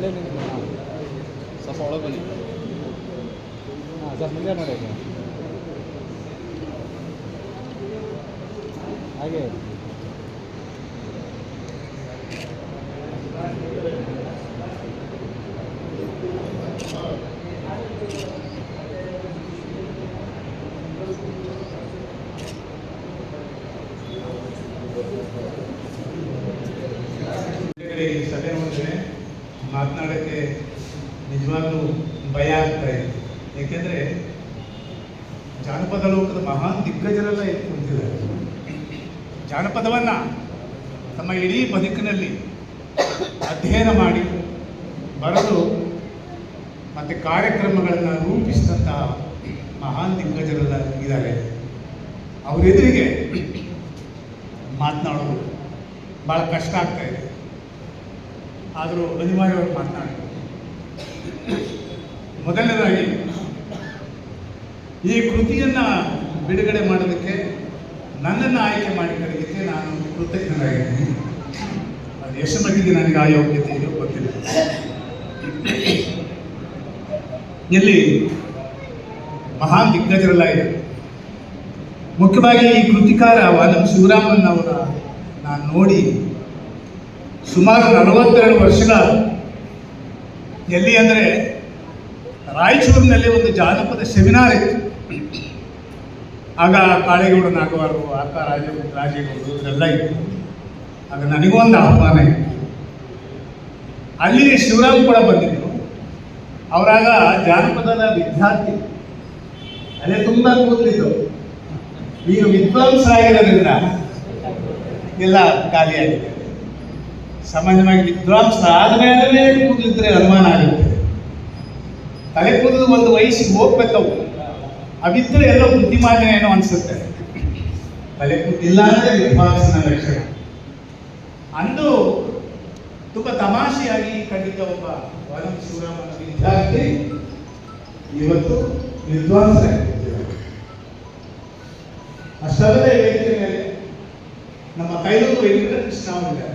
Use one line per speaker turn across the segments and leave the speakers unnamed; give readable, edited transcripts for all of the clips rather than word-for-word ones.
ಅಲ್ಲೇ ನಿಂತು ಸ್ವಲ್ಪ ಒಳಗೆ ಬನ್ನಿ. ಹಾಂ ಸರ್ ಮುಂದೆ ನೋಡಿ ಹಾಗೆ
ಈ ಸಭೆ ನೋಡಿದ್ರೆ ಮಾತನಾಡೋಕ್ಕೆ ನಿಜವಾಗ್ಲೂ ಭಯ ಆಗ್ತಾ ಇದೆ. ಏಕೆಂದರೆ ಜಾನಪದ ಲೋಕದ ಮಹಾನ್ ದಿಗ್ಗಜರೆಲ್ಲ ಎದ್ದು ಕುಂತಿದ್ದಾರೆ. ಜಾನಪದವನ್ನು ತಮ್ಮ ಇಡೀ ಬದುಕಿನಲ್ಲಿ ಅಧ್ಯಯನ ಮಾಡಿ ಬರೆದು ಮತ್ತು ಕಾರ್ಯಕ್ರಮಗಳನ್ನು ರೂಪಿಸಿದಂತಹ ಮಹಾನ್ ದಿಗ್ಗಜರೆಲ್ಲ ಇದ್ದಾರೆ. ಅವರೆದುರಿಗೆ ಮಾತನಾಡೋದು ಭಾಳ ಕಷ್ಟ ಆಗ್ತಾ ಇದೆ. ಆದರೂ ಅನಿವಾರ್ಯವಾಗಿ ಮಾತನಾಡಿ. ಮೊದಲನೇದಾಗಿ ಈ ಕೃತಿಯನ್ನು ಬಿಡುಗಡೆ ಮಾಡೋದಕ್ಕೆ ನನ್ನನ್ನು ಆಯ್ಕೆ ಮಾಡಿಕೊಳ್ಳೋದಕ್ಕೆ ನಾನು ಕೃತಜ್ಞನಾಗಿದ್ದೀನಿ. ಅದು ಎಷ್ಟು ಮಟ್ಟಿಗೆ ನನಗೆ ಆ ಯೋಗ್ಯತೆ ಇದೆಯೋ ಗೊತ್ತಿಲ್ಲ. ಇಲ್ಲಿ ಮಹಾನ್ ದಿಗ್ಗಜರೆಲ್ಲ ಇದೆ. ಮುಖ್ಯವಾಗಿ ಈ ಕೃತಿಕಾರ ನಮ್ಮ ಶಿವರಾಮನ್ ಅವರ ನಾನು ನೋಡಿ ಸುಮಾರು 42 ವರ್ಷಗಳ ಎಲ್ಲಿ ಅಂದರೆ ರಾಯಚೂರಿನಲ್ಲಿ ಒಂದು ಜಾನಪದ ಸೆಮಿನಾರ್ ಇತ್ತು. ಆಗ ಕಾಳೇಗೌಡ ನಾಗವಾರು, ಆಕ ರಾಜೇಗೌಡರು ಇದೆಲ್ಲ ಇತ್ತು. ಆಗ ನನಗೊಂದು ಆಹ್ವಾನ ಇತ್ತು. ಅಲ್ಲಿ ಶಿವರಾಮ್ ಕೂಡ ಬಂದಿದ್ದರು. ಅವರಾಗ ಜಾನಪದದ ವಿದ್ಯಾರ್ಥಿ, ಅಲ್ಲೇ ತುಂಬ ಕೂದಲಿದ್ದು. ಈಗ ವಿದ್ವಾಂಸರಾಗಿರೋದ್ರಿಂದ ಎಲ್ಲ ಖಾಲಿಯಾಗಿದೆ. ಸಾಮಾನ್ಯವಾಗಿ ವಿದ್ವಾಂಸ ಆದಮೇಲೆ ಕೂದಲಿದ್ರೆ ಅನುಮಾನ ಆಗುತ್ತೆ. ತಲೆ ಕೂದಲು ಒಂದು ವಯಸ್ಸಿಗೆ ಹೋಗ್ಬೇಕವು. ಅವಿದ್ದರೆ ಎಲ್ಲ ಬುದ್ಧಿಮಾನ ಏನೋ ಅನಿಸುತ್ತೆ. ತಲೆ ಕೂದಲಿಲ್ಲ ಅಂದರೆ ವಿದ್ವಾಂಸನ ಲಕ್ಷಣ. ಅಂದು ತುಂಬ ತಮಾಷೆಯಾಗಿ ಖಂಡಿತ ಒಬ್ಬ ವಾಲಂ ಶಿವರಾಮನ ವಿದ್ಯಾರ್ಥಿ ಇವತ್ತು ವಿದ್ವಾಂಸರಾಗಿದ್ದಾರೆ. ಅಷ್ಟಲ್ಲದೆ ವೇದಿಕೆ ಮೇಲೆ ನಮ್ಮ ಕೈಲೂರು ವೆಂಕಟಕೃಷ್ಣ ಅವರಿದ್ದಾರೆ.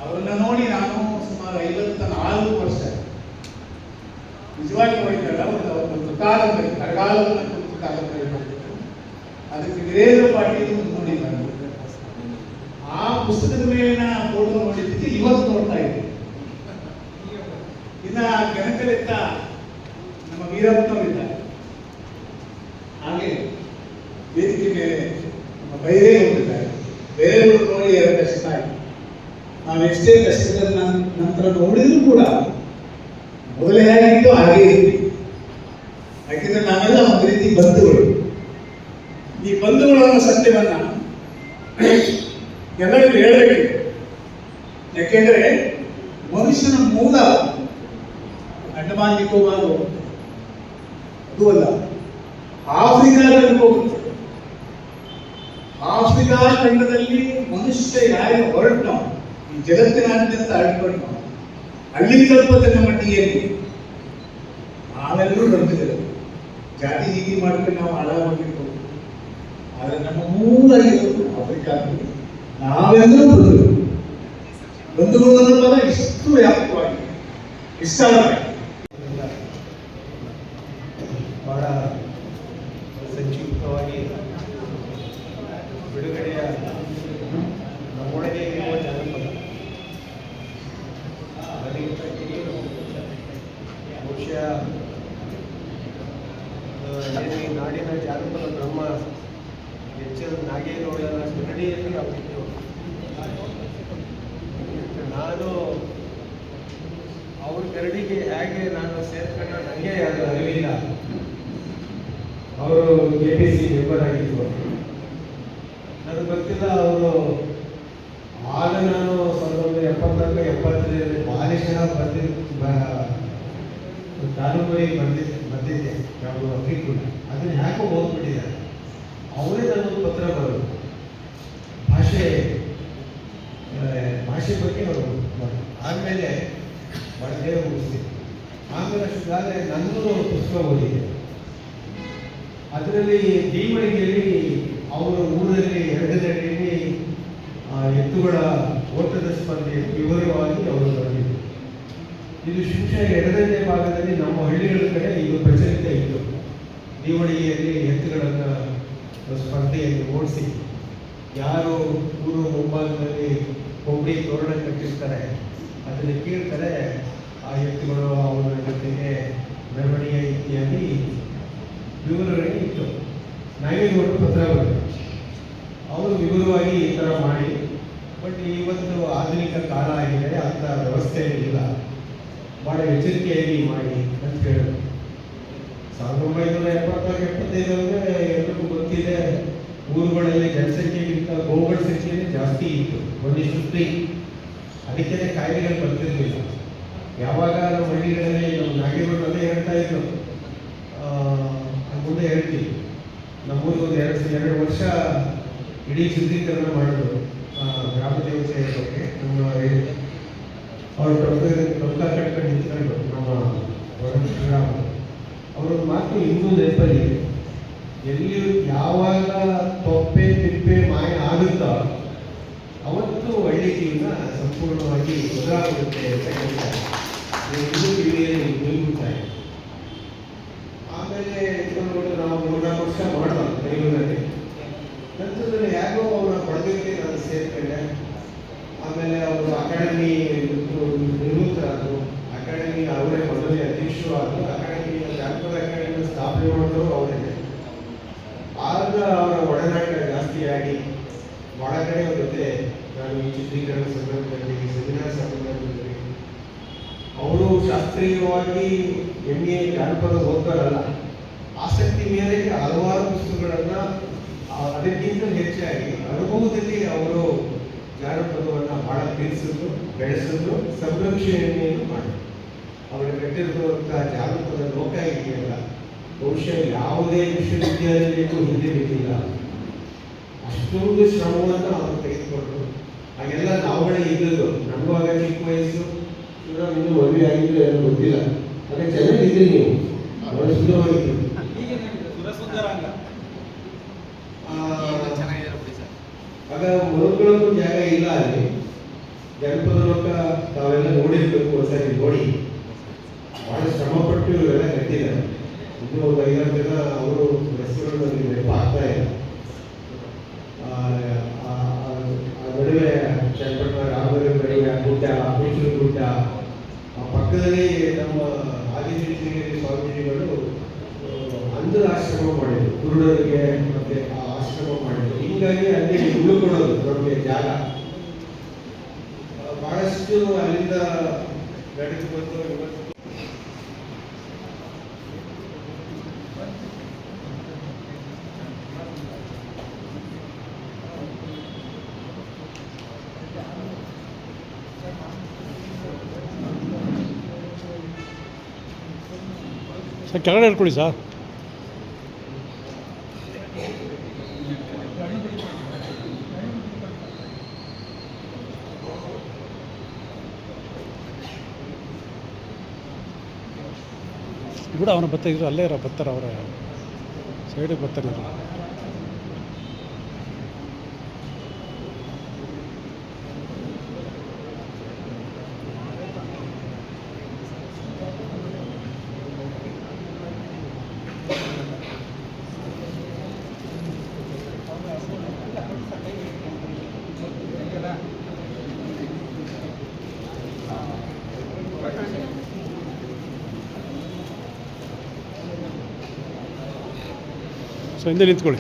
ಅವರನ್ನ ನೋಡಿ ನಾನು ಸುಮಾರು 54 ವರ್ಷ ನಿಜವಾಗಿ ನೋಡಿದ್ದಲ್ಲ. ಒಂದು ಕಾದಂಬರಿ, ಬರಗಾಲವನ್ನು ಕುರಿತು ಕಾದಂಬರಿ ನೋಡಿದ್ದು. ಅದಕ್ಕೆ ವೀರೇಂದ್ರ ಪಾಟೀಲ್ ನೋಡಿ ನಾನು ಆ ಪುಸ್ತಕದ ಮೇಲಿನ ಫೋಟೋ ನೋಡಿದ್ದಕ್ಕೆ ಇವತ್ತು ನೋಡ್ತಾ ಇದ್ದೀನಿ. ಇನ್ನ ಗಣಕಲೆತ್ತ ನಮ್ಮ ವೀರಪ್ಪನವರಿದ್ದಾರೆ. ಹಾಗೆ ವೇದಿಕೆ ಮೇಲೆ ನಮ್ಮ ಬೈರೇಗೌಡರಿದ್ದಾರೆ. ಬೇರೆಯವರು ನೋಡಿ 2 ಕಷ್ಟ ಆಯಿತು. ನಾವೆಷ್ಟೇ ಕಷ್ಟದ ನಂತರ ನೋಡಿದ್ರು ಕೂಡ ಮೊದಲೇ ಹೇಗಿತ್ತು ಹಾಗೆ ಇರ್ತೀವಿ. ಯಾಕೆಂದ್ರೆ ನಾವೆಲ್ಲ ಒಂದು ರೀತಿ ಬಂಧುಗಳು. ಈ ಬಂಧುಗಳ ಸತ್ಯವನ್ನ ಎಲ್ಲರಿಗೂ ಹೇಳಬೇಕಿದೆ. ಯಾಕೆಂದ್ರೆ ಮನುಷ್ಯನ ಮೂಲ ಅಂಡಮಾನ್ ನಿಕೋಬಾರ್ ಅದು ಅಲ್ಲ, ಆಫ್ರಿಕಾದಲ್ಲಿ ಹೋಗುತ್ತೆ. ಆಫ್ರಿಕಾ ಖಂಡದಲ್ಲಿ ಮನುಷ್ಯ ಯಾರು ಹೊರಟನೋ, ಈ ಜಗತ್ತಿನಾದ್ಯಂತ ಹರಡ್ಕೊಂಡು ಅಲ್ಲಿ ತಲುಪುತ್ತೆ ಮಟ್ಟಿಗೆ ನಾವೆಲ್ಲರೂ ಬಂದಿದ್ದೇವೆ. ಜಾತಿ ಹೀಗೆ ಮಾಡ್ಕೊಂಡು ನಾವು ಹಾಳಾಗಿರ್ಬೋದು. ಆದರೆ ನಮ್ಮ ಮೂಲ ಇರೋದು ಆಫ್ರಿಕಾದಲ್ಲಿ. ನಾವೆಲ್ಲರೂ ಬಂಧುಗಳು ಅನ್ನೋ ಪದ ಇಷ್ಟು ವ್ಯಾಪಕವಾಗಿ ವಿಸ್ತಾರವಾಗಿ
ಬಹಳ ಸಂಕ್ಷಿಪ್ತವಾಗಿ ಬಿಡುಗಡೆಯ ನಮ್ಮೊಳಗೆ ಇರುವ ಜಾನಪದ ಬಹುಶಃ ಈ ನಾಡಿನ ಜಾನಪದ ಬ್ರಹ್ಮ ಎಚ್.ಎಲ್. ನಾಗೇಗೌಡರ ಸ್ಮರಣೆಯಲ್ಲಿ ಅವರಿದ್ದು. ನಾನು ಅವ್ರ ಕರಡಿಗೆ ಹೇಗೆ ನಾನು ಸೇರ್ಕೊಂಡ ನನಗೆ ಅದು ಅರಿವಿಲ್ಲ. ಅವರು KPC ಮೆಂಬರ್ ಆಗಿದ್ರು. ನನಗೆ ಗೊತ್ತಿಲ್ಲ ಅವರು ಆಗ ನಾನು 1974-75 ಬಾಲಿಶನ ಕಾದಂಬರಿ ಬಂದಿದ್ದೆ ನಾವು ಅಫ್ರಿಕೂಡ. ಅದನ್ನು ಯಾಕೋ ಓದ್ಬಿಟ್ಟಿದ್ದಾರೆ. ಅವರೇ ನನಗೊಂದು ಪತ್ರ ಬರೋದು ಭಾಷೆ ಬಗ್ಗೆ ಅವರು ಆದಮೇಲೆ ಬಡದೇ ಮುಗಿಸ್ತೀನಿ. ಆಮೇಲೆ ಅಷ್ಟಾದರೆ ನನ್ನೂ ಪುಸ್ತಕ ಓದಿದೆ. ಅದರಲ್ಲಿ ದೀವಳಿಗೆಯಲ್ಲಿ ಅವರ ಊರಲ್ಲಿ 2 ದಂಡೆಯಲ್ಲಿ ಎತ್ತುಗಳ ಓಟದ ಸ್ಪರ್ಧೆಯನ್ನು ವಿವರವಾಗಿ ಅವರು ಬರೆದಿದ್ದರು. ಇದು ಶಿಕ್ಷೆ ಎಡದಂಡೆ ಭಾಗದಲ್ಲಿ ನಮ್ಮ ಹಳ್ಳಿಗಳ ಕಡೆ ಇದು ಪ್ರಚಲಿತ ಇತ್ತು. ದೀವಳಿಗೆಯಲ್ಲಿ ಎತ್ತುಗಳನ್ನು ಸ್ಪರ್ಧೆಯಲ್ಲಿ ಓಡಿಸಿ ಯಾರು ಊರು ಮುಂಭಾಗದಲ್ಲಿ ಕೊಂಬಿ ತೋರಣ ಕಟ್ಟಿರ್ತಾರೆ ಅದನ್ನು ಕೀಳ್ತಾರೆ, ಆ ಎತ್ತುಗಳು ಅವರ ಜೊತೆಗೆ ಮೆರವಣಿಗೆ ಇತ್ಯಾದಿ ವಿವರಣೆ ಇತ್ತು. ನಾಗೇಗೌಡರು ಪತ್ರ ಬರೆದರು, ಅವರು ವಿವರವಾಗಿ ಈ ಥರ ಮಾಡಿ. ಬಟ್ ಇವತ್ತು ಆಧುನಿಕ ಕಾಲ ಆಗಿದೆ, ಅಂಥ ವ್ಯವಸ್ಥೆ ಇಲ್ಲ, ಭಾಳ ಎಚ್ಚರಿಕೆಯಾಗಿ ಮಾಡಿ ಅಂತ ಹೇಳಿದ್ರು. 1974-75 ಎಲ್ಲರಿಗೂ ಗೊತ್ತಿದೆ, ಊರುಗಳಲ್ಲಿ ಜನಸಂಖ್ಯೆಗಿಂತ ಗೋವುಗಳ ಸಂಖ್ಯೆನೇ ಜಾಸ್ತಿ ಇತ್ತು, 1:3. ಅದಕ್ಕೆ ಕಾಯಿಲೆಗಳು ಬರ್ತಿರ್ಲಿಲ್ಲ. ಯಾವಾಗ ನಮ್ಮ ಹಳ್ಳಿಗಳಲ್ಲಿ ನಮ್ಮ ನಾಗೇಗೌಡರು ಅದೇ ಹೇಳ್ತಾ ಇದ್ರು, ಮುಂದೆ ಹೇಳ್ತೀವಿ, ನಮ್ಮೂರಿಗೆ ಒಂದು 2 ವರ್ಷ ಇಡೀ ಚಿತ್ರೀಕರಣ ಮಾಡಿದ್ರು ಗ್ರಾಮ ದೇವತೆ ಬಗ್ಗೆ. ನಮ್ಮ ಅವ್ರ ರೊಕ್ಕ ಕಟ್ಕೊಂಡು ನಿಂತ್ಕೊಂಡು ನಮ್ಮ ಶ್ರೀರಾಮ ಅವರೊಂದು ಮಾತು ಇನ್ನೂ ನೆನಪಲ್ಲಿ, ಎಲ್ಲಿ ಯಾವಾಗ ತೊಪ್ಪೆ ತಿಪ್ಪೆ ಮಾಯ ಆಗುತ್ತೋ ಅವತ್ತು ಹಳ್ಳಿ ಜೀವನ ಸಂಪೂರ್ಣವಾಗಿ ಬದಲಾಗುತ್ತೆ ಅಂತ ಹೇಳ್ತಾರೆ. ಇದು ಕಿವಿಯಲ್ಲಿ ಮುಗಿಬಿಡ್ತಾರೆ. ಆಮೇಲೆ ನಾವು 3-4 ವರ್ಷ ಮಾಡೋಣ ಬೆಂಗಳೂರಲ್ಲಿ. ನಂತರದಲ್ಲಿ ಯಾಕೋ ಅವರ ಪಡೆದಕ್ಕೆ ನಾನು ಸೇರ್ಕೊಂಡೆ. ಆಮೇಲೆ ಅವರು ಅಕಾಡೆಮಿ ನಿವೃತ್ತರಾದರು. ಅಕಾಡೆಮಿ ಅವರೇ ಮೊದಲನೇ ಅಧ್ಯಕ್ಷರು ಆದರು. ಅಕಾಡೆಮಿ ಜಾನಪದ ಅಕಾಡೆಮಿ ಸ್ಥಾಪನೆ ಮಾಡಿದವರು ಅವರೇ. ಆಗ ಅವರ ಒಡನಾಟ ಜಾಸ್ತಿಯಾಗಿ ಭಾಳ ಕಡೆ ಅವ್ರ ಜೊತೆ ನಾನು ಈ ಚಿತ್ರೀಕರಣ ಸಂದರ್ಭದಲ್ಲಿ ಸೆಮಿನಾರ್ ಸಂದರ್ಭದಲ್ಲಿ ಅವರು ಶಾಸ್ತ್ರೀಯವಾಗಿ MA ಜಾನಪದ ಓದ್ತಾರಲ್ಲ, ಆಸಕ್ತಿ ಮೇರೆಗೆ ಹಲವಾರು ಪುಸ್ತಕಗಳನ್ನು, ಅದಕ್ಕಿಂತ ಹೆಚ್ಚಾಗಿ ಅನುಭವದಲ್ಲಿ ಅವರು ಜಾನಪದವನ್ನು ಭಾಳ ತಿಳಿಸಿದ್ರು, ಬೆಳೆಸಿದ್ರು, ಸಂರಕ್ಷಣೆಯನ್ನು ಮಾಡಿದ್ರು. ಅವರು ಕಟ್ಟಿರುವಂಥ ಜಾನಪದ ಲೋಕ ಇದೆಯಲ್ಲ, ಬಹುಶಃ ಯಾವುದೇ ವಿಶ್ವವಿದ್ಯಾಲಯಕ್ಕೂ ಹಿಂದೆ ಬಿದ್ದಿಲ್ಲ. ಅಷ್ಟೊಂದು ಶ್ರಮವನ್ನು ಅವರು ತೆಗೆದುಕೊಂಡ್ರು. ಹಾಗೆಲ್ಲ ನಾವುಗಳೇ ಇದ್ದದ್ದು. ನಮಗುವಾಗ ಚಿಕ್ಕ ವಯಸ್ಸು, ಇನ್ನೂ ಮದುವೆ ಆಗಿದ್ದು ಏನೋ ಗೊತ್ತಿಲ್ಲ. ಅದೇ ಚೆನ್ನಾಗಿದ್ರಿ ನೀವು, ಬಹಳ ಸುಂದರವಾಗಿತ್ತು. ಆಗ ಮರುಗಳಕ್ಕೂ ಜಾಗ ಇಲ್ಲ ಅಲ್ಲಿ. ಜನಪದ ಲೋಕ ತಾವೆಲ್ಲ ನೋಡಿರ್ಬೇಕು, ಒಂದ್ಸರಿ ನೋಡಿ. ಬಹಳ ಶ್ರಮಪಟ್ಟು ಇವೆಲ್ಲ ಕಟ್ಟಿದ್ದಾರೆ. ಇನ್ನೂ ಒಂದು 5-6 ಜನ ಅವರು ಹೆಸರುಗಳು ನನಗೆ ನೆನಪಾಗ್ತಾ ಇಲ್ಲ. ನಡುವೆ ಚನ್ನಪಟ್ಟಣ ರಾಮನಗರ ನಡುವೆ ಗುಡ್ಡ, ಮೈಸೂರು ಗುಡ್ಡ, ಆ ಪಕ್ಕದಲ್ಲಿ ನಮ್ಮ ಆದಿಶೇಷಗಿರಿ ಸ್ವಾಮೀಜಿಗಳು ಅಂಧರ ಆಶ್ರಮ ಮಾಡಿದ್ರು, ಕುರುಡರಿಗೆ ಮತ್ತೆ ಆ ಆಶ್ರಮ ಮಾಡಿದ್ರು. ಹೀಗಾಗಿ ಅಲ್ಲಿ ಉಳ್ಕೊಳ್ಳೋದು ನಮಗೆ ಜಾಗ ಬಹಳಷ್ಟು ಅಲ್ಲಿಂದ ನಡೆದು ಬಂದು ಇವತ್ತು
ಸರ್ ಕೆಳಗಡೆ ಇಟ್ಕೊಳ್ಳಿ ಸರ್. ಬಿಡು, ಅವನ ಬರ್ತಾಯಿದ್ರು, ಅಲ್ಲೇ ಇರೋ ಬರ್ತಾರೆ, ಅವರ ಸೈಡಿಗೆ ಬರ್ತಾರೆ. ಸೊ ಹಿಂದೆ ನಿಂತ್ಕೊಳ್ಳಿ.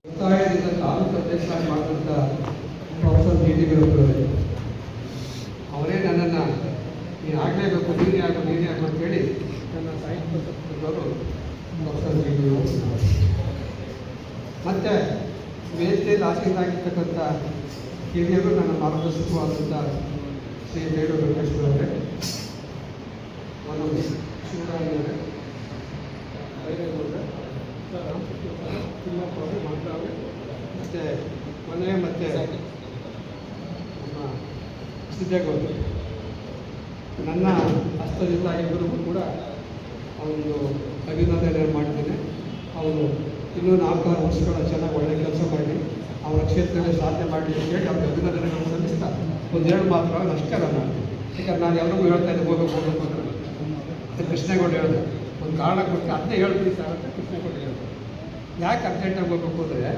ಒತ್ತಾಯದಿಂದ ತಾಲೂಕು ಅಧ್ಯಕ್ಷರಾಗಿ ಮಾಡಿದಂಥ ಪ್ರೊಫೆಸರ್ ಡಿ ಗುರುಗಳು ಅವರೇ ನನ್ನನ್ನು ನೀನು ಆಗಲೇಬೇಕು, ನೀನೇ ಆಗು ಅಂತೇಳಿ ನನ್ನ ಸಾಹಿತ್ಯ ಪುಸ್ತಕದವರು ಪ್ರೊಫೆಸರ್ ಡಿ ಗುರುಗಳು. ಮತ್ತು ವೇದಿಕೆಯಲ್ಲಿ ಆಸೀನರಾಗಿರ್ತಕ್ಕಂಥ ಹಿರಿಯರು ನನ್ನ ಮಾರ್ಗದರ್ಶಕವಾದಂಥ ಶ್ರೀ ಬೇಡೂರು ವೆಂಕಟೇಶ್ವರವರೇ, ಮನೋಜ್ ಶಿವರಾಜರೇ, ಬೈರೇಗೌಡರೇ, ತಿಮ್ಮಪ್ಪರೇ, ಮಂತ್ರಾವೇ, ಮತ್ತು ಮನೆ ಮತ್ತು ನಮ್ಮ ಸಿದ್ದೇಗೌಡರು. ನನ್ನ ಹಸ್ತದಿಂದ ಇಬ್ಬರಿಗೂ ಕೂಡ ಅವನು ಅಭಿನಂದನೆ ಮಾಡ್ತೇನೆ. ಅವನು ಇನ್ನೂ 4-6 ವರ್ಷಗಳ ಚೆನ್ನಾಗಿ ಒಳ್ಳೆಯ ಕೆಲಸ ಮಾಡಿ ಅವರ ಕ್ಷೇತ್ರದಲ್ಲಿ ಸಾಧನೆ ಮಾಡಲಿ ಅಂತ ಹೇಳಿ ಅವ್ರಿಗೆ ಅಭಿನಂದನೆಗಳನ್ನು ಸಲ್ಲಿಸ್ತಾ ಒಂದೆರಡು ಮಾತ್ರ ಅಷ್ಟೇ ನಾನು ಯಾಕಂದ್ರೆ ನಾನು ಎಲ್ಲರಿಗೂ ಹೇಳ್ತಾ ಇದ್ದೆ ಹೋಗಬೇಕು ಅಂತ ಕೃಷ್ಣೇಗೌಡ ಹೇಳಿದೆ. ಒಂದು ಕಾರಣ ಕೊಟ್ಟು ಅದನ್ನೇ ಹೇಳ್ತೀನಿ ಸರ್ ಅಂತ ಕೃಷ್ಣೇಗೌಡ ಹೇಳಿದೆ. ಯಾಕೆ ಅರ್ಜೆಂಟಾಗಿ ಹೋಗಬೇಕು ಅಂದರೆ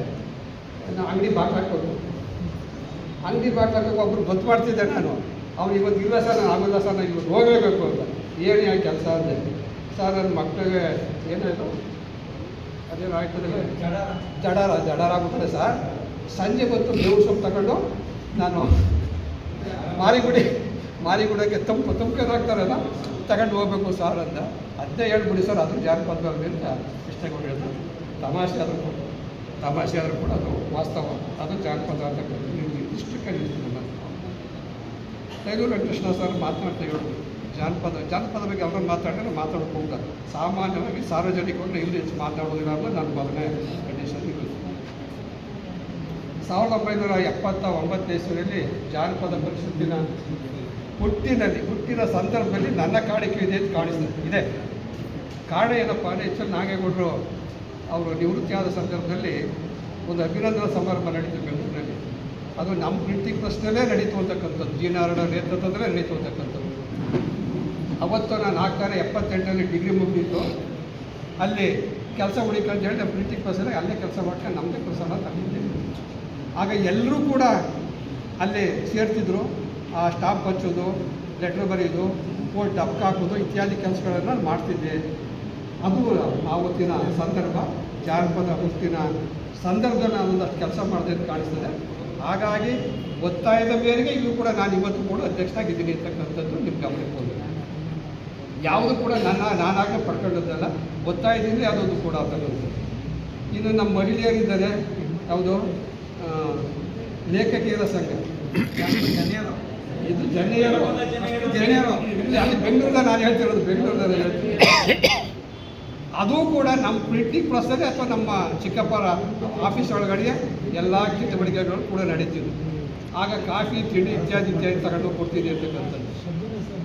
ನಾನು ಅಂಗಡಿ ಬಾಗ್ಲಾಕೋದು ಒಬ್ಬರು ಗೊತ್ತು ಮಾಡ್ತಿದ್ದೆ ನಾನು. ಅವ್ನು ಇವತ್ತು ಇಲ್ಲ ಸರ್ ನಾನು ಆಗೋಲ್ಲ ಸರ್ ನಾನು ಇವತ್ತು ಹೋಗಲೇಬೇಕು ಅಂತ. ಏನು ಯಾಕೆ ಕೆಲಸ ಅಂದೆ. ಸರ್ ನನ್ನ ಮಕ್ಕಳಿಗೆ ಏನಾಯಿತು ಅದೇನು ಆಗ್ತದೆ ಜಡಾರ ಆಗ್ಬಿಟ್ರೆ ಸರ್ ಸಂಜೆ ಬಂತು ಬೇವು ಸೊಪ್ಪು ತಗೊಂಡು ನಾನು ಮಾರಿಗುಡಕ್ಕೆ ತಂಪೇನಾಗ್ತಾರಲ್ಲ ತಗೊಂಡು ಹೋಗ್ಬೇಕು ಸರ್ ಅಂತ. ಅದನ್ನೇ ಹೇಳ್ಬಿಡಿ ಸರ್ ಅದು ಜಾನಪದ ಅಂತ ಕೃಷ್ಣೇಗೌಡ ಹೇಳ್ತಾರೆ. ತಮಾಷೆ ಆದರೂ ಕೂಡ ಅದು ವಾಸ್ತವ, ಅದು ಜಾನಪದ ಅಂತ ಇಷ್ಟಕ್ಕೆ ನಿಲ್ತೀನಿ. ತೈಲೂರು ವೆಂಕಟೇಶ್ವರ ಸರ್ ಮಾತನಾಡ್ತಾ ಹೇಳೋದು ಜಾನಪದ ಬಗ್ಗೆ ಅವ್ರನ್ನ ಮಾತಾಡಿದ್ರೆ ಮಾತಾಡೋಕೆ ಹೋಗ್ತಾರೆ. ಸಾಮಾನ್ಯವಾಗಿ ಸಾರ್ವಜನಿಕವಾಗಿ ಇಲ್ಲಿ ಹೆಚ್ಚು ಮಾತಾಡೋದಿಲ್ಲ ಅಂದರೆ ನನ್ನ ಮೊದಲನೇ ಕಂಡೀಷನ್ ಇರುತ್ತೆ. 1979 ಇಸ್ವಿಯಲ್ಲಿ ಜಾನಪದ ಪರಿಷತ್ತಿನ ಹುಟ್ಟಿನ ಸಂದರ್ಭದಲ್ಲಿ ನನ್ನ ಕಾಣಿಕೆ ಇದೆ ಅಂತ ಕಾಣಿಸ್ತದೆ. ಕಾರಣ ಏನಪ್ಪ ಅಂದರೆ ಹೆಚ್ಚು ನಾಗೇಗೌಡರು ಅವರು ನಿವೃತ್ತಿಯಾದ ಸಂದರ್ಭದಲ್ಲಿ ಒಂದು ಅಭಿನಂದನಾ ಸಮಾರಂಭ ನಡೀತು ಬೆಂಗಳೂರಿನಲ್ಲಿ. ಅದು ನಮ್ಮ ಪ್ರಿಂಟಿಂಗ್ ಪ್ರೆಸ್ನಲ್ಲೇ ನಡೀತು ಅಂತಕ್ಕಂಥದ್ದು, ಜೀನಾರಣ ನೇತೃತ್ವದಲ್ಲೇ ನಡೀತು ಅಂತಕ್ಕಂಥದ್ದು. ಅವತ್ತು ನಾನು 78ರಲ್ಲಿ ಡಿಗ್ರಿ ಮುಗಿದಿತ್ತು. ಅಲ್ಲಿ ಕೆಲಸ ಹುಡುಕಂತ ಹೇಳಿ ನಮ್ಮ ಪ್ರಿಂಟಿಂಗ್ ಪ್ರೆಸ್ಸಲ್ಲಿ ಅಲ್ಲೇ ಕೆಲಸ ಮಾಡ್ಕೊಂಡು ನಮ್ಮದೇ ಕೆಲಸನ ತಗೊಂಡಿದ್ದೆ. ಆಗ ಎಲ್ಲರೂ ಕೂಡ ಅಲ್ಲೇ ಸೇರ್ತಿದ್ರು. ಆ ಸ್ಟಾಂಪ್ ಹಚ್ಚೋದು, ಲೆಟ್ರ್ ಬರೆಯೋದು, ಕೋರ್ಟ್ ಡಬ್ಕ ಹಾಕೋದು ಇತ್ಯಾದಿ ಕೆಲಸಗಳನ್ನು ಮಾಡ್ತಿದ್ದೆ. ಅದು ಆವತ್ತಿನ ಸಂದರ್ಭ, ಜಾನಪದ ಹುಟ್ಟಿನ ಸಂದರ್ಭದಲ್ಲಿ ನಾನು ಒಂದಷ್ಟು ಕೆಲಸ ಮಾಡಿದೆ ಅಂತ ಕಾಣಿಸ್ತದೆ. ಹಾಗಾಗಿ ಒತ್ತಾಯದ ಮೇರೆಗೆ ಇವು ಕೂಡ ನಾನು ಇವತ್ತು ಕೂಡ ಅಧ್ಯಕ್ಷನಾಗಿದ್ದೀನಿ ಅಂತಕ್ಕಂಥದ್ದು ನಿಮ್ಮ ಗಮನಕ್ಕೆ ಬಂದಿದೆ. ಯಾವುದು ಕೂಡ ನಾನಾಗ ಪಡ್ಕೊಂಡದ್ದಲ್ಲ, ಒತ್ತಾಯದಿಂದ ಯಾವುದೊಂದು ಕೂಡ ಅಂತಕ್ಕಂಥದ್ದು. ಇನ್ನು ನಮ್ಮ ಮಹಿಳೆಯರಿದ್ದಾರೆ, ಯಾವುದು ಲೇಖಕಿಯರ ಸಂಘ, ಇದು ಜನಿಯರು ಅಲ್ಲಿ ಬೆಂಗಳೂರಲ್ಲಿ ನಾನು ಹೇಳ್ತಿರೋದು, ಬೆಂಗಳೂರಲ್ಲಿ ಹೇಳ್ತೀನಿ. ಅದು ಕೂಡ ನಮ್ಮ ಪ್ರಿಂಟಿಂಗ್ ಪ್ರೆಸ್ಸಲ್ಲಿ ಅಥವಾ ನಮ್ಮ ಚಿಕ್ಕಪ್ಪರ ಆಫೀಸ್ ಒಳಗಡೆ ಎಲ್ಲ ಚಟುವಟಿಕೆಗಳು ಕೂಡ ನಡೀತಿದ್ವು. ಆಗ ಕಾಫಿ ತಿಂಡಿ ಇತ್ಯಾದಿ ತಗೊಂಡು ಕೊಡ್ತೀನಿ ಅಂತಕ್ಕಂಥದ್ದು.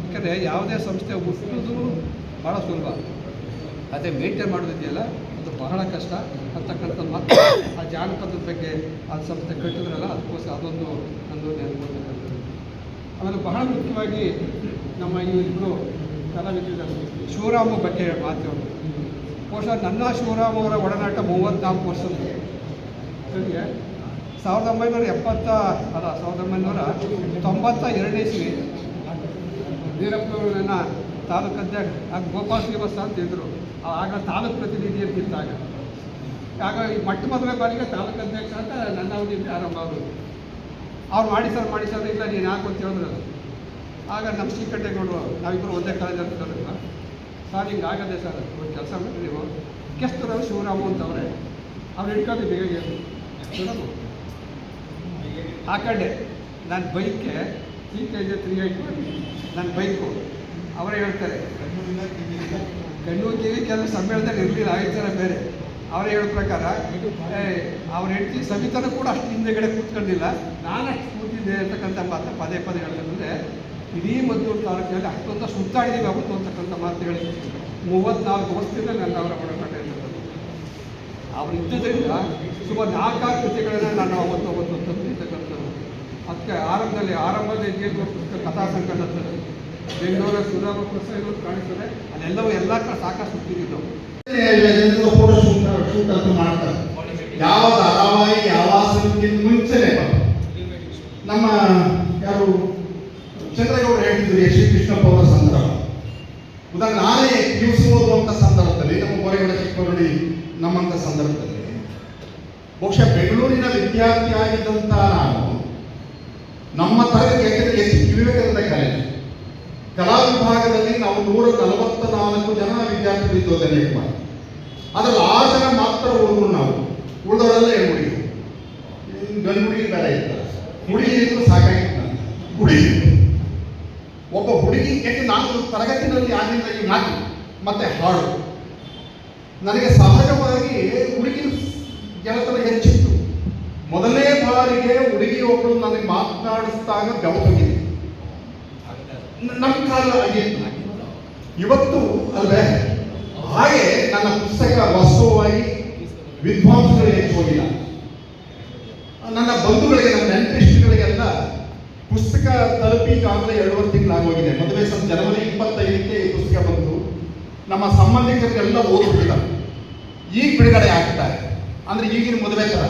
ಯಾಕಂದರೆ ಯಾವುದೇ ಸಂಸ್ಥೆ ಹುಟ್ಟೋದು ಭಾಳ ಸುಲಭ, ಅದೇ ಮೇಂಟೈನ್ ಮಾಡೋದಿದೆಯಲ್ಲ ಅದು ಬಹಳ ಕಷ್ಟ ಅಂತಕ್ಕಂಥದ್ದು. ಮತ್ತು ಆ ಜಾನಪದದ ಬಗ್ಗೆ ಆ ಸಂಸ್ಥೆ ಕಟ್ಟಿದ್ರಲ್ಲ, ಅದಕ್ಕೋಸ್ಕರ ಅದೊಂದು ನೆನಪು. ಆಮೇಲೆ ಬಹಳ ಮುಖ್ಯವಾಗಿ ನಮ್ಮ ಈ ಇಬ್ಬರು ಕಲಾವಿದರು ಶಿವರಾಮ ಬಗ್ಗೆ ಮಾತಾಡೋದು. ಬಹುಶಃ ನನ್ನ ಶಿವರಾಮ್ ಅವರ ಒಡನಾಟ 34 ವರ್ಷದ. 1992 ಇಸ್ವಿ ವೀರಪ್ಪನವ್ರನ್ನ ತಾಲೂಕು ಅಧ್ಯಕ್ಷ ಆಗ ಗೋಪಾಲ ಶ್ರೀವತ್ಸ ಅಂತ ಇದ್ದರು. ಆಗ ತಾಲೂಕು ಪ್ರತಿನಿಧಿ ಅಂತಿದ್ದಾಗ ಆಗ ಈ ಮೊದಲ ಬಾರಿಗೆ ತಾಲೂಕು ಅಧ್ಯಕ್ಷ ಅಂತ ನನ್ನ ಅವಧಿಯಿಂದ ಆರಂಭ ಆಗೋದು. ಅವ್ರು ಮಾಡಿ ಸರ್ ಇಲ್ಲ ನೀನು ಯಾಕೆ ಅಂತ ಹೇಳಿದ್ರಲ್ಲ. ಆಗ ನಮ್ಮ ಶ್ರೀಕಂಠೇಗೌಡರು ನಾವಿಬ್ಬರು ಒಂದೇ ಕಾಲೇಜಲ್ಲಿ ಕಲಿಲ್ಲ. ಸರ್ ಹಿಂಗೆ ಆಗದೆ ಸರ್, ಒಂದು ಕೆಲಸ ಮಾಡಿ ನೀವು ಕೆಸ್ತೂರಲ್ಲಿ ಶಿವರಾಮು ಅಂತವ್ರೆ ಅವ್ರು ಹಿಡ್ಕೊಂಡು ಬೇಗ ಶಿವರಾಮು ಆ ಕಡೆ ನನ್ನ ಬೈಕ್ಗೆ TKJ 380 ನನ್ನ ಬೈಕು. ಅವರೇ ಹೇಳ್ತಾರೆ, ಗಂಡು ಕಿವಿ ಕೆಲವು ಸಮ್ಮೇಳನದಲ್ಲಿ ಇರಲಿಲ್ಲ, 5 ಜನ ಬೇರೆ. ಅವರೇ ಹೇಳೋ ಪ್ರಕಾರ ಅವ್ರ ಹೆಂಡತಿ ಸವಿತಾನು ಕೂಡ ಅಷ್ಟು ಹಿಂದೆಗಡೆ ಕೂತ್ಕೊಂಡಿಲ್ಲ, ನಾನು ಅಷ್ಟು ಕೂತಿದ್ದೆ ಅಂತಕ್ಕಂಥ ಮಾತು ಪದೇ ಹೇಳ್ತಕ್ಕಂದ್ರೆ ಇಡೀ ಮದ್ದೂರು ತಾಲೂಕಿನಲ್ಲಿ ಅಷ್ಟೊಂದು ಸುತ್ತಾಡಿದೀವಿ ಅವತ್ತು ಅಂತಕ್ಕಂಥ ಮಾತು ಹೇಳಿ 34 ವರ್ಷದಿಂದ ನನ್ನ ಅವರ ಒಡನಾಟ ಇರ್ತಕ್ಕಂಥ. ಅವ್ರು ಇದ್ದುದರಿಂದ ಸುಮಾರು 4 ಕೃತಿಗಳನ್ನು ನಾನು ಅವತ್ತು ತಂದಿರ್ತಕ್ಕಂಥದ್ದು. ಅದಕ್ಕೆ ಆರಂಭದ ಜೇನು ಕಥಾ ಸಂಕಲನ ಬೆಂಗಳೂರ ಸುಧಾಮ ಪ್ರಸಾದ ಕಾಣಿಸ್ತದೆ, ಅಲ್ಲೆಲ್ಲವೂ ಎಲ್ಲ ಸಾಕಷ್ಟು ಸುತ್ತಿದ್ದು
ಫೋಟೋ ಶೂಟ್ ಅಂತ ಮಾಡ್ತಾರೆ. ಯಾವ ಧಾರಾವಾಹಿ ಯಾವ ಸಿನಿಮಾಗಿಂತ ಮುಂಚೆನೆ ನಮ್ಮ ಯಾರು ಚಂದ್ರೇಗೌಡರು ಹೇಳ್ತಿದ್ರು ಶ್ರೀ ಕೃಷ್ಣಪ್ಪ ಅವರ ಸಂದರ್ಭ. ಉದಾಹರಣೆ ನಾನೇ PUC ಓದುವಂಥ ಸಂದರ್ಭದಲ್ಲಿ ನಮ್ಮ ಹೊರಗಡೆ ಚಿಕ್ಕಬಳ್ಳಾರಿ ನಮ್ಮಂಥ ಸಂದರ್ಭದಲ್ಲಿ ಬಹುಶಃ ಬೆಂಗಳೂರಿನ ವಿದ್ಯಾರ್ಥಿ ಆಗಿದ್ದಂಥ ನಾನು ನಮ್ಮ ತರಗತಿ ಹೆಚ್ಚು ವಿವೇಕಾನಂದ ಕಾಲೇಜು ಕಲಾ ವಿಭಾಗದಲ್ಲಿ ನಾವು 144 ಜನ ವಿದ್ಯಾರ್ಥಿಗಳು ಇದ್ದೋದನ್ನೇ ಮಾಡಿ ಅದರಲ್ಲಿ 6 ಜನ ಮಾತ್ರ ಹುಡುಗರು. ನಾವು ಉಳಿದವರೆಲ್ಲ ಹುಡುಗಿ ಗಂಡು ಹುಡುಗಿ ಬೇಡ ಇರ್ತಾರೆ, ಹುಡುಗಿದ್ರು ಸಾಕಾಗಿತ್ತು. ಹುಡುಗಿ ಒಬ್ಬ ಹುಡುಗಿ ಯಾಕೆ ನಾನು ತರಗತಿನಲ್ಲಿ ಆಗಿಲ್ಲ ಈ ಮಾತು ಮತ್ತೆ ಹಾಡು ನನಗೆ ಸಹಜವಾಗಿ ಹುಡುಗಿ ಗೆಳತನ ಹೆಚ್ಚಿತ್ತು. ಮೊದಲನೇ ಬಾರಿಗೆ ಹುಡುಗಿ ಒಬ್ಬಳು ನನಗೆ ಮಾತನಾಡಿಸಿದಾಗ ಬೆವತೋಗಿದೆ. ನಮ್ಮ ಕಾಲ ಆಗಿತ್ತು. ಇವತ್ತು ಅಲ್ವೇ? ಹಾಗೆ ನನ್ನ ಪುಸ್ತಕ ವಾಸ್ತವವಾಗಿ ವಿದ್ವಾಂಸಗಳಿಗೆ ಹೆಚ್ಚು ಹೋಗಿಲ್ಲ. ನನ್ನ ಬಂಧುಗಳಿಗೆ, ನನ್ನ ನೆಂಟರಿಷ್ಟಗಳಿಗೆಲ್ಲ ಪುಸ್ತಕ ತಲುಪಿ ಈಗಾಗಲೇ 2.5 ತಿಂಗಳಾಗೋಗಿದೆ. ಮದುವೆ ಜನವರಿ 25ಕ್ಕೆ ಈ ಪುಸ್ತಕ ಬಂತು. ನಮ್ಮ ಸಂಬಂಧಿಕರಿಗೆಲ್ಲ ಓದ್ಬಿಟ್ಟಿದ್ದಾರೆ. ಈಗ ಬಿಡುಗಡೆ ಆಗ್ತಾರೆ ಅಂದ್ರೆ ಈಗಿನ ಮದುವೆ ಥರ.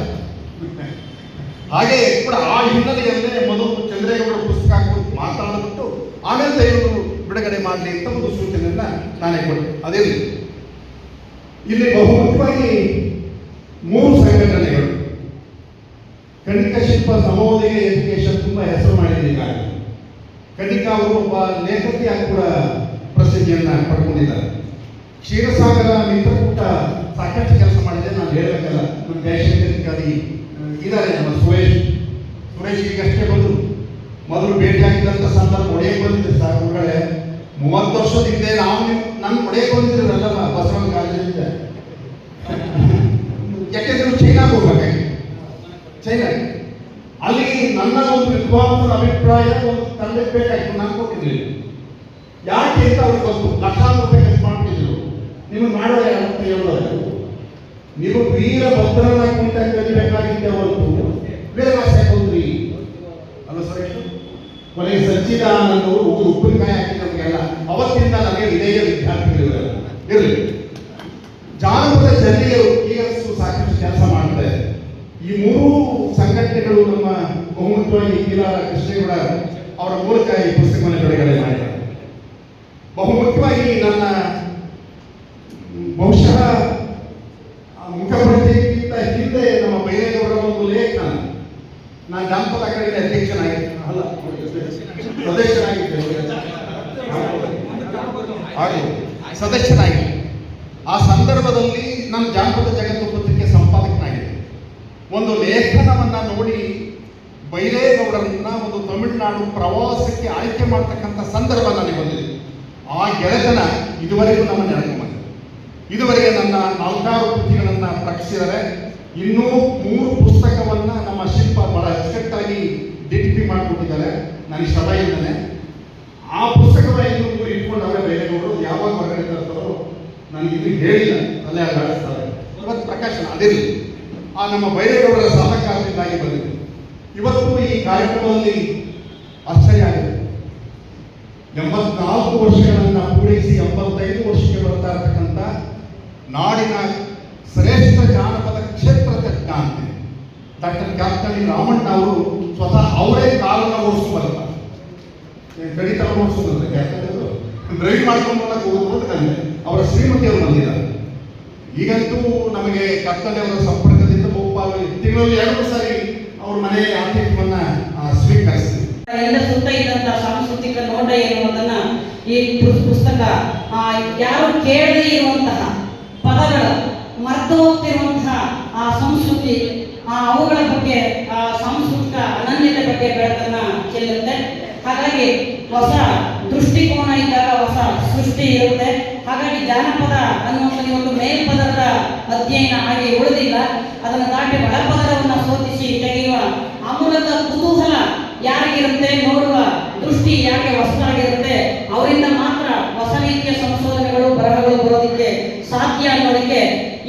ಹಾಗೆ ಕೂಡ ಆ ಹಿನ್ನೆಲೆಯಲ್ಲೇ ಮೊದಲು ಚಂದ್ರೇಗೌಡ ಪುಸ್ತಕ ಹಾಕಿ ಮಾತಾಡಿಬಿಟ್ಟು ಆಮೇಲೆ ದಯವಿಟ್ಟು ಬಿಡುಗಡೆ ಮಾಡಲಿ ಅಂತ ಒಂದು ಸೂಚನೆಯನ್ನ ನಾನೇ ಕೊಟ್ಟೆ. ಅದೇ ಇಲ್ಲಿ ಬಹುಮುಖ್ಯವಾಗಿ 3 ಸಂಘಟನೆಗಳು. ಕಣಿಕ ಶಿಲ್ಪ ನವೋದಯ ಎಜುಕೇಶನ್ ತುಂಬಾ ಹೆಸರು ಮಾಡಿದೆ. ಈಗಾಗಲೇ ಕಣಿಕ ಅವರು ಒಬ್ಬ ಲೇಖಕಿಯಾಗಿ ಕೂಡ ಪ್ರಸಿದ್ಧಿಯನ್ನ ಪಡ್ಕೊಂಡಿದ್ದಾರೆ. ಕ್ಷೀರಸಾಗರ ಮಿತ್ರಕೂಟ ಸಾಕಷ್ಟು ಕೆಲಸ ಮಾಡಿದೆ, ನಾನು ಹೇಳಬೇಕಲ್ಲ. ನಮ್ಮ ಜಯಶಂಕರ್ ಇದ್ದಾರೆ, ನಮ್ಮ ಸುರೇಶ್ ಈಗಷ್ಟೇ ಬಂದರು. ಮೊದಲು ಭೇಟಿಯಾಗಿದ್ದಂಥ ಸಂದರ್ಭ ಒಡೆಯಕ್ಕೆ ಬಂದಿದ್ದೆ. ಸರ್ ಗುರುಗಳೇ, 30 ವರ್ಷದ ಹಿಂದೆ ನನ್ನ ಒಡೆಯಕ್ಕೆ ಬಂದಿದ್ರಲ್ಲ ಬಸವನ ಕಾಲೇಜಿಂದ. ಯಾಕೆಂದ್ರೆ ಚೈನಾಗ ಹೋಗ್ಬೇಕಾಗಿ, ಚೈನಾ ಅಲ್ಲಿ ನನ್ನ ಒಂದು ವಿದ್ವಾಂಸರ ಅಭಿಪ್ರಾಯ ಒಂದು ತಂದೆ ಬೇಕಾಗಿತ್ತು, ನಾನು ಕೊಟ್ಟಿರಲಿಲ್ಲ. ಯಾಕೆ ಅಂತ ಅವ್ರಿಗೆ ಗೊತ್ತು. ಲಕ್ಷಾಂತರ ರೂಪಾಯಿ ಖರ್ಚು ಮಾಡ್ತಿದ್ರು. ನಿಮಗೆ ಮಾಡೋದು ಅಂತ ಹೇಳೋದು, ನೀವು ವೀರಭದ್ರನ ಕುಂಟ ಕಲಿಬೇಕಾಗಿದ್ದೆ ಹೊರತು ವೀರವಾಸ ಹೋದ್ರಿ ಅಲ್ಲ ಸರ್. ಕೊನೆಗೆ ಸಚ್ಚಿದಾನಂದವರು ಉಪ್ಪಿನಕಾಯಿ ಹಾಕಿ ನಮಗೆಲ್ಲ ಅವತ್ತಿಂದ ನಮಗೆ ವಿಧೇಯ ವಿದ್ಯಾರ್ಥಿಗಳು ಇರಲಿ. ಜಾನಪದ ಜಲ್ಲಿಯರು ಈಗ ಸಾಕಷ್ಟು ಕೆಲಸ ಮಾಡ್ತಾರೆ. ಈ 3 ಸಂಘಟನೆಗಳು ನಮ್ಮ ಬಹುಮುಖ್ಯವಾಗಿ ಕಿಲಾರ ಕೃಷ್ಣೇಗೌಡ ಅವರ ಮೂಲಕ ಈ ಪುಸ್ತಕವನ್ನು ಬಿಡುಗಡೆ ಮಾಡಿದ್ದಾರೆ. ಬಹುಮುಖ್ಯವಾಗಿ ನನ್ನ ಬಹುಶಃ ಮುಖಪರಿಚಯಕ್ಕಿಂತ ಹಿಂದೆ ನಮ್ಮ ಬೈರೇಗೌಡರ ಒಂದು ಲೇಖನ, ನಾನು ಜಾನಪದ ಅಕಾಡೆಮಿ ಅಧ್ಯಕ್ಷನಾಗಿದ್ದೆ, ಅಲ್ಲ ಸದಸ್ಯನಾಗಿ. ಆ ಸಂದರ್ಭದಲ್ಲಿ ನಾನು ಜಾನಪದ ಜಗತ್ತು ಪತ್ರಿಕೆ ಸಂಪಾದಕನಾಗಿದ್ದೆ. ಒಂದು ಲೇಖನವನ್ನ ನೋಡಿ ಬೈರೇಗೌಡರನ್ನ ಒಂದು ತಮಿಳುನಾಡು ಪ್ರವಾಸಕ್ಕೆ ಆಯ್ಕೆ ಮಾಡ್ತಕ್ಕಂಥ ಸಂದರ್ಭ ನನಗೆ ಬಂದಿದೆ. ಆ ಗೆಳೆತನ ಇದುವರೆಗೂ ನಮ್ಮ ನೆನಪು. ಇದುವರೆಗೆ ನನ್ನ 4 ಕೃತಿಗಳನ್ನು ಪ್ರಕಟಿಸಿದರೆ, ಇನ್ನೂ 3 ಪುಸ್ತಕವನ್ನ ನಮ್ಮ ಶಿಲ್ಪ ಬಹಳ ಅಚ್ಚುಕಟ್ಟಾಗಿ DTP ಮಾಡಿಕೊಟ್ಟಿದ್ದಾರೆ. ನನಗೆ ಶ್ರಮ ಇದ್ದಾನೆ. ಆ ಪುಸ್ತಕವನ್ನು ಇನ್ನೂ 3 ಇಟ್ಕೊಂಡವ್ರೆ ಬೈರೇಗೌಡರು. ಯಾವಾಗ ಹೊರಗಡೆ ತರ್ತಾರೋ ನನಗೆ ಇದು ಹೇಳಿಲ್ಲ, ಅಲ್ಲೇ ಅಲ್ಲಾಡಿಸ್ತಾರೆ. ಇವತ್ತು ಪ್ರಕಾಶನ ಅದಿರಲಿ. ಆ ನಮ್ಮ ಬೈರೇಗೌಡರ ಸಹಕಾರದಿಂದಾಗಿ ಬಂದಿದೆ. ಇವತ್ತು ಈ ಕಾರ್ಯಕ್ರಮದಲ್ಲಿ ಆಶ್ಚರ್ಯ ಆಗಿದೆ. 84 ವರ್ಷಗಳನ್ನು ಪೂರೈಸಿ 85 ವರ್ಷಕ್ಕೆ ಬರ್ತಾ ಇರತಕ್ಕಂಥ ನಾಡಿನ ಶ್ರೇಷ್ಠ ಜಾನಪದ ಕ್ಷೇತ್ರ ತಜ್ಞ ಅಂತ ಡಾಕ್ಟರ್ ಕ್ಯಾಪ್ಟನ್ ರಾಮಣ್ಣ ಅವರು ಸ್ವತಃ ಅವರೇ ಕಾರನ್ನ ಓಡಿಸ್ಕೊಂಡ್ಬರ್ತಾರೆ. ಗಣಿತ ಓಡಿಸ್ಕೊಂಡ್ರೆ ಡ್ರೈವ್ ಮಾಡ್ಕೊಂಡು ಓದ್ಕೊಂಡ್ರೆ ಅವರ ಶ್ರೀಮತಿಯವರು ಬಂದಿದ್ದಾರೆ. ಈಗಂತೂ ನಮಗೆ ಕರ್ತವ್ಯವರ ಸಂಪರ್ಕದಿಂದ ತಿಂಗಳಲ್ಲಿ 2 ಸಾರಿ ಅವ್ರ ಮನೆಯ ಆತಿಥ್ಯವನ್ನ ಸ್ವೀಕರಿಸ್ತೀವಿ.
ಎಲ್ಲ ಸುತ್ತ ಇದ್ದಂತಹ ಸಾಂಸ್ಕೃತಿಕ ನೋಟ ಎನ್ನುವುದನ್ನ ಈ ಪುಸ್ತಕ ಯಾರು ಕೇಳದೇ ಇರುವಂತಹ ಪದಗಳು, ಮರೆತು ಹೋಗ್ತಿರುವಂತಹ ಆ ಸಂಸ್ಕೃತಿ, ಅವುಗಳ ಬಗ್ಗೆ, ಆ ಸಾಂಸ್ಕೃತಿಕ ಅನನ್ಯತೆ ಬಗ್ಗೆ ಬೆಳಕನ್ನ ಚೆಲ್ಲುತ್ತೆ. ಹಾಗಾಗಿ ಹೊಸ ದೃಷ್ಟಿಕೋನ ಇದ್ದಾಗ ಹೊಸ ಸೃಷ್ಟಿ ಇರುತ್ತೆ. ಹಾಗಾಗಿ ಜಾನಪದ ಅನ್ನುವಂಥ ಒಂದು ಮೇಲ್ಪದರದ ಅಧ್ಯಯನ ಹಾಗೆ ಉಳಿದಿಲ್ಲ. ಅದನ್ನು ದಾಟಿ ಒಳಪದರವನ್ನು ಶೋಧಿಸಿ ತೆಗೆಯುವ ಆ ಮೂಲಕ ಕುತೂಹಲ ಯಾರಿಗಿರುತ್ತೆ, ನೋಡುವ ದೃಷ್ಟಿ ಯಾಕೆ ಹೊಸದಾಗಿರುತ್ತೆ, ಅವರಿಂದ ಮಾತ್ರ ಹೊಸ ರೀತಿಯ ಸಂಶೋಧನೆಗಳು, ಬರಹಗಳು ಬರೋದಕ್ಕೆ ಸಾಧ್ಯ ಅನ್ನೋದಕ್ಕೆ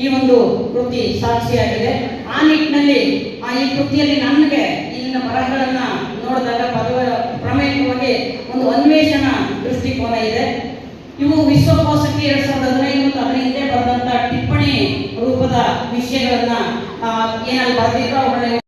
ಈ ಒಂದು ಕೃತಿ ಸಾಕ್ಷಿಯಾಗಿದೆ. ಆ ನಿಟ್ಟಿನಲ್ಲಿ ಈ ಕೃತಿಯಲ್ಲಿ ನನಗೆ ಇಲ್ಲಿನ ಬರಹಗಳನ್ನ ನೋಡಿದಾಗ ಪ್ರಮೇಯವಾಗಿ ಒಂದು ಅನ್ವೇಷಣ ದೃಷ್ಟಿಕೋನ ಇದೆ. ಇವು ವಿಶ್ವಕೋಶಕ್ಕೆ 2015 ಮತ್ತು ಅದರ ಹಿಂದೆ ಬರೆದಂತ ಟಿಪ್ಪಣಿ ರೂಪದ ವಿಷಯಗಳನ್ನ ಏನಾದ್ರು ಬರೆದಿದ್ರು ಅವುಗಳನ್ನ